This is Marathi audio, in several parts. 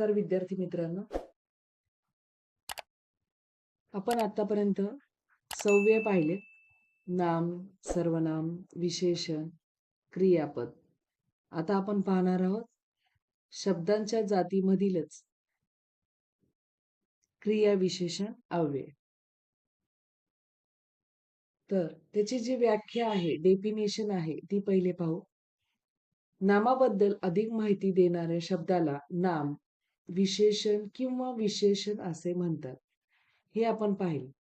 नमस्कार विद्यार्थी मित्रांनो. आपण आतापर्यंत सव्ये पाहिले. नाम, सर्वनाम, विशेषण, क्रियापद. आता आपण पाहणार आहोत शब्दांच्या जातीमधीलच क्रिया, विशेषण, अव्यय. तर त्याची जी व्याख्या आहे, डेफिनेशन आहे, ती पहिले पाहू. नामाबद्दल अधिक माहिती देणाऱ्या शब्दाला नाम, विशेषण किंवा विशेषण असे म्हणतात. हे आपण पाहिले.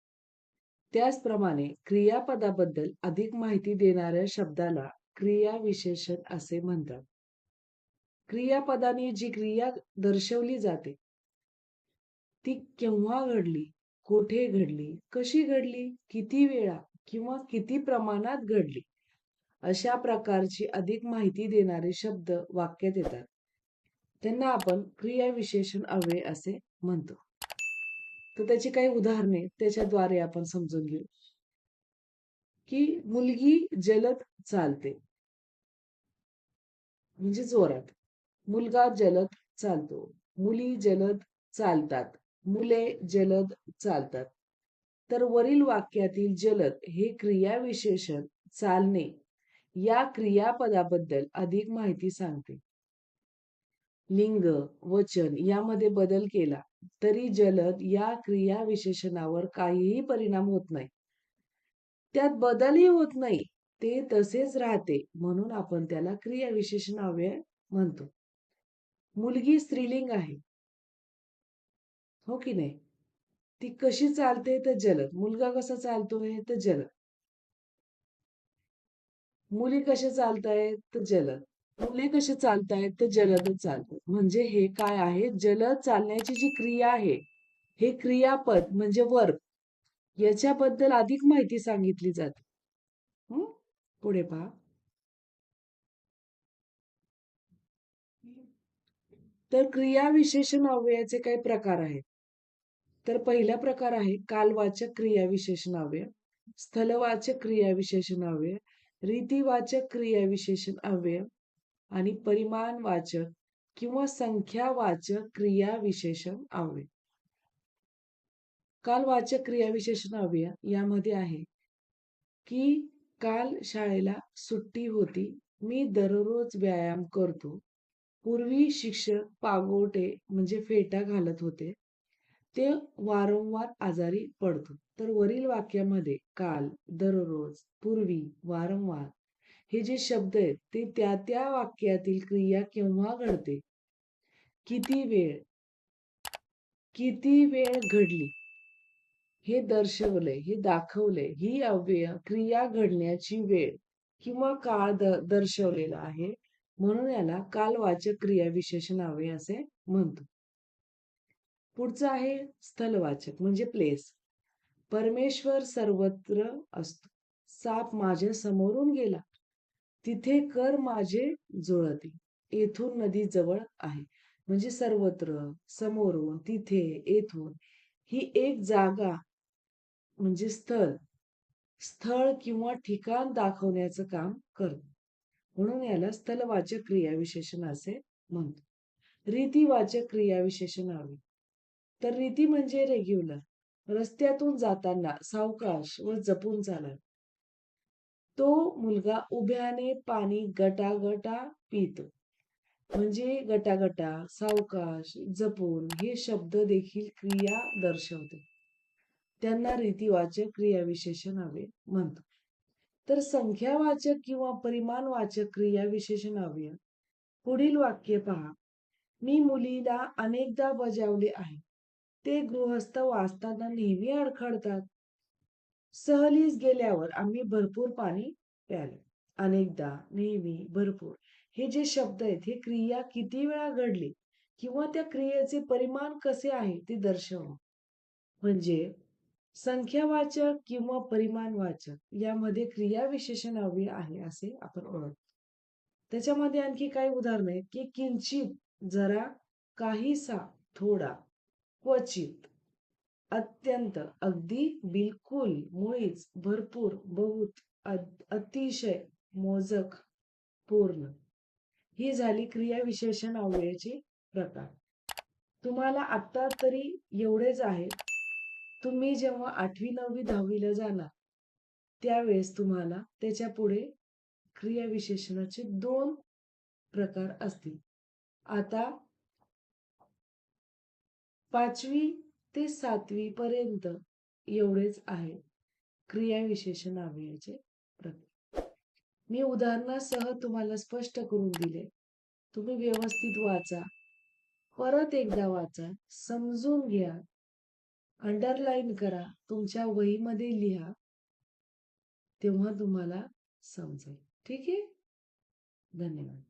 त्याचप्रमाणे क्रियापदाबद्दल अधिक माहिती देणाऱ्या शब्दाला क्रिया विशेषण असे म्हणतात. क्रियापदाने जी क्रिया दर्शवली जाते ती केव्हा घडली, कोठे घडली, कशी घडली, किती वेळा किंवा किती प्रमाणात घडली, अशा प्रकारची अधिक माहिती देणारे शब्द वाक्यात येतात. त्यांना आपण क्रिया विशेषण अव्यय असे म्हणतो. तर त्याची काही उदाहरणे त्याच्याद्वारे आपण समजून घेऊ. की मुलगी जलद चालते, म्हणजे जोरात. मुलगा जलद चालतो, मुली जलद चालतात, मुले जलद चालतात. तर वरील वाक्यातील जलद हे क्रियाविशेषण चालणे या क्रियापदाबद्दल अधिक माहिती सांगते. लिंग, वचन यामध्ये बदल केला तरी जलद या क्रियाविशेषणावर काहीही परिणाम होत नाही. त्यात बदलही होत नाही, ते तसेच राहते, म्हणून आपण त्याला क्रियाविशेषण अव्यय म्हणतो. मुलगी स्त्रीलिंग आहे, हो की नाही? ती कशी चालते तर जलद. मुलगा कसा चालतोय तर जलद. मुली कशा चालतायत तर जलद. मुले कसे चालतायत तर जलदच चालतात. म्हणजे हे काय आहे, जलद चालण्याची जी क्रिया आहे, हे क्रियापद म्हणजे वर्ब, याच्याबद्दल अधिक माहिती सांगितली जाते. पुढे पहा. तर क्रिया विशेषण अव्ययाचे काही प्रकार आहेत. तर पहिला प्रकार आहे कालवाचक क्रिया विशेषण अव्यय, स्थलवाचक क्रिया विशेषण अव्यय, रीतिवाचक क्रिया विशेषण अव्यय आणि परिमाणवाचक किंवा संख्यावाचक क्रिया विशेषण अव्यय. कालवाचक क्रिया विशेषण अव्यय यामध्ये आहे की काल शाळेला सुट्टी होती, मी दररोज व्यायाम करतो. पूर्वी शिक्षक पागोटे म्हणजे फेटा घालत होते, ते वारंवार आजारी पडतो. तर वरील वाक्यामध्ये काल, दररोज, पूर्वी, वारंवार हे जे शब्द आहेत ते त्या त्या वाक्यातील क्रिया केव्हा घडते, किती वेळ घडली हे दर्शवलंय, हे दाखवलंय. ही अव्यय क्रिया घडण्याची वेळ किंवा काळ दर्शवलेला आहे, म्हणून याला कालवाचक क्रिया विशेषण अव्यय असे म्हणतो. पुढचं आहे स्थलवाचक म्हणजे प्लेस. परमेश्वर सर्वत्र असतो, साप माझ्या समोरून गेला, तिथे कर माझे जुळती, येथून नदी जवळ आहे. म्हणजे सर्वत्र, समोरून, तिथे, येथून ही एक जागा म्हणजे स्थळ किंवा ठिकाण दाखवण्याचं काम करतो, म्हणून याला स्थलवाचक क्रियाविशेषण असे म्हणतो. रीतिवाचक क्रियाविशेषण अव्यय. तर रीती म्हणजे रेग्युलर, रस्त्यातून जाताना सावकाश व जपून चालावे. तो मुलगा उभ्याने पाणी गटागटा पितो, म्हणजे गटागटा, सावकाश, जपून हे शब्द देखील क्रिया दर्शवते. त्यांना रीतिवाचक क्रियाविशेषण अव्यय म्हणतो. तर संख्यावाचक किंवा परिमाणवाचक क्रियाविशेषण अव्यय. पुढील वाक्य पहा. मी मुलीला अनेकदा बजावले आहे, ते गृहस्थ वाचताना नेहमी अडखळतात. सहलीस गेल्यावर आम्ही भरपूर पाणी प्याले. अनेकदा, नेहमी, भरपूर हे जे शब्द आहेत हे क्रिया किती वेळा घडली किंवा त्या क्रियेचे परिमाण कसे आहे ते दर्शवणं. म्हणजे संख्यावाचक किंवा परिमाणवाचक यामध्ये क्रिया विशेषण अव्यय आहे असे आपण ओळखतो. त्याच्यामध्ये आणखी काही उदाहरण आहेत की किंचित, जरा, काहीसा, थोडा, क्वचित, अत्यंत, अगदी, बिलकुल, मुळीच, भरपूर, बहुत, अतिशय, मोजक, पूर्ण. ही झाली क्रिया विशेषण अव्ययाची प्रकार. तुम्हाला आत्ता तरी एवढेच आहेत. तुम्ही जेव्हा 8वी, 9वी, 10वी जाणार, त्यावेळेस तुम्हाला त्याच्यापुढे क्रियाविशेषणाचे 2 प्रकार असतील. आता 5वी ते 7वी पर्यंत एवढेच आहे क्रियाविशेषण अव्ययाचे प्रकार. मी उदाहरणासह तुम्हाला स्पष्ट करून दिले. तुम्ही व्यवस्थित वाचा. परत एकदा वाचा, समजून घ्या, अंडरलाईन करा, तुमच्या वहीमध्ये लिहा. तेव्हा तुम्हाला समजेल. ठीक आहे? धन्यवाद.